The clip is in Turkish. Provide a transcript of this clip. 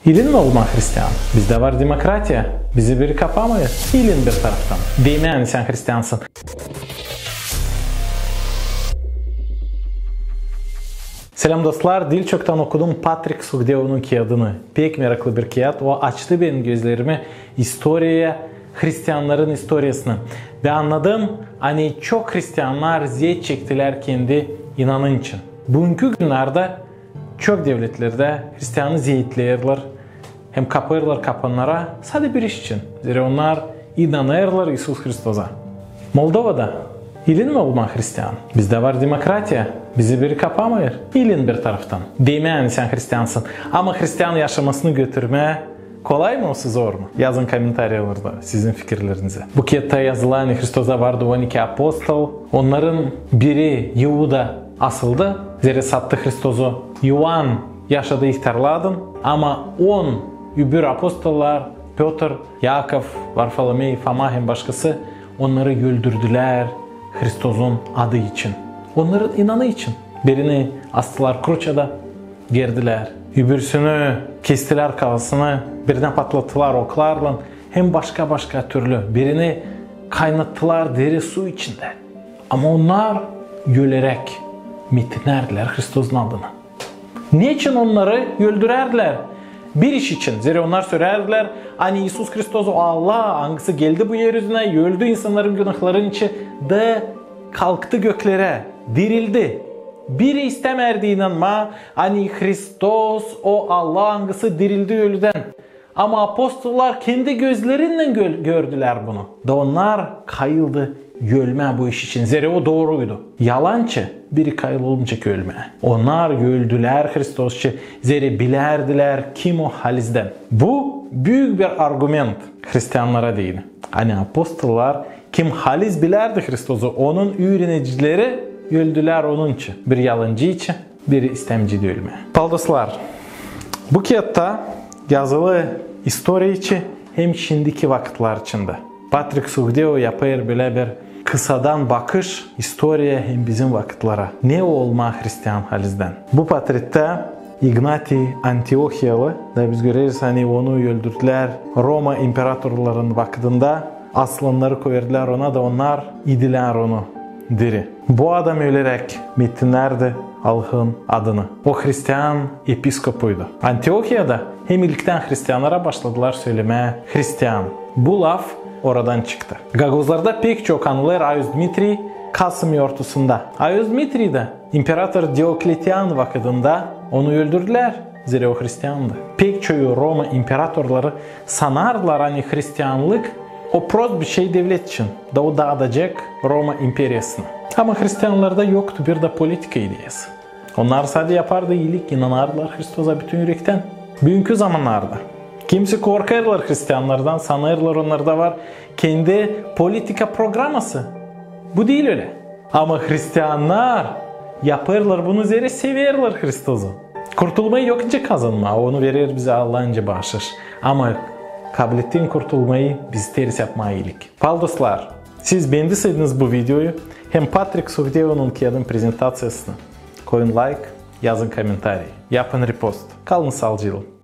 İlin mi olmak Hristiyan? Bizde var demokratiya. Bizi biri kapamıyor. İlin bir taraftan. Değil mi yani sen Hristiyansın? Selam dostlar. Dil çoktan okudum Patrick Sugdeo'nun kağıdını. Pek meraklı bir kağıt. O açtı benim gözlerimi historiye, Hristiyanların historiasını. Ve anladım hani çok Hristiyanlar ziyet çektiler kendi inanın için. Bugünkü günlerde çok devletlerde Hristiyanı ziyetlerler. Hem kapayırlar kapanlara sadece bir iş için. Zira onlar inanırlar İsus Hristos'a. Moldova'da ilin mi olmak Hristiyan? Bizde var demokratiya. Bizi biri kapamıyor. İlin bir taraftan. Değil mi yani sen Hristiyansın? Ama Hristiyan yaşamasını götürme kolay mı olsa zor mu? Yazın komentaryalarda sizin fikirlerinizi. Bu kağıtta yazılan Hristos'a vardı 12 apostol. Onların biri Yehuda asıldı. Zira sattı Hristos'u. Yuan yaşadı ihtarladın. Ama 10 öbür apostollar Peter, Yakov, Varfolomey, Foma hem başkası onları öldürdüler Hristos'un adı için. Onların inanı için. Birini astılar Kruça'da gerdiler. Öbürsünü kestiler kafasını. Birden patlattılar oklarla. Hem başka türlü. Birini kaynattılar deri su içinde. Ama onlar gülerek mitinlerdiler Hristos'un adını. Niçin onları öldürerdiler? Bir iş için. Zira onlar söylerdiler hani İsus Hristos o Allah hangisi geldi bu yeryüzüne, öldü insanların günahların içi de kalktı göklere, dirildi. Biri istemerdi inanma hani Hristos o Allah hangisi dirildi ölüden. Ama apostollar kendi gözleriyle gördüler bunu. Da onlar kayıldı ölme bu iş için. Zira o doğruydu. Yalancı biri kayıl olunca ölme. Onlar öldüler Hristos'çı. Zira bilerdiler kim o halizden. Bu büyük bir argüment Hristiyanlara değil. Hani apostollar kim haliz bilerdi Hristos'u. Onun öğrenicileri öldüler onun için. Bir yalancı için, biri istemci de ölme. Dostlar, bu kağıtta yazılı historia için hem şimdiki vakitler içinde. Patrick Sugdeo yapıyor böyle bir kısadan bakış historiye hem bizim vakitlere. Ne olma Hristiyan halizden. Bu portrette Ignati Antiohiyalı da biz görürüz hani onu öldürdüler. Roma imparatorlarının vaktinde aslanları koyardılar ona da onlar idiler onu diri. Bu adam ölerek metinlerdi Allah'ın adını. O Hristiyan episkopuydu. Antiohiya'da hem ilkten Hristiyanlara başladılar söylemeye Hristiyan. Bu laf oradan çıktı. Gagozlarda pek çok anılır Ayos Dmitri Kasım ortasında. Ayos Dmitri de İmparator Diokletian vakitinde onu öldürdüler. Zira o Hristiyandı. Pek çoğu Roma imparatorları sanarlar hani Hristiyanlık o prost bir şey devlet için. Da o dağıtacak Roma imperiyasını. Ama Hristiyanlarda yoktu bir de politika ideyası. Onlar sadece yapardı iyilik, inanarlar Hristos'a bütün yürekten. Bugünkü zamanlarda kimse korkarlar Hristiyanlardan, sanırlar onlarda var kendi politika programası. Bu değil öyle. Ama Hristiyanlar yaparlar bunu zira severler Hristos'u. Kurtulmayı yok ince kazanma, onu verir bize Allah'ınca bağışır. Ama kabul ettiğin kurtulmayı biz ters yapma iyilik. Dostlar, siz beğendiyseniz bu videoyu hem Patrick Sugdeo'nun kağıdın prezentasyasını koyun like, yazın komentarı, yapın repost. Kalın sağlıcakla.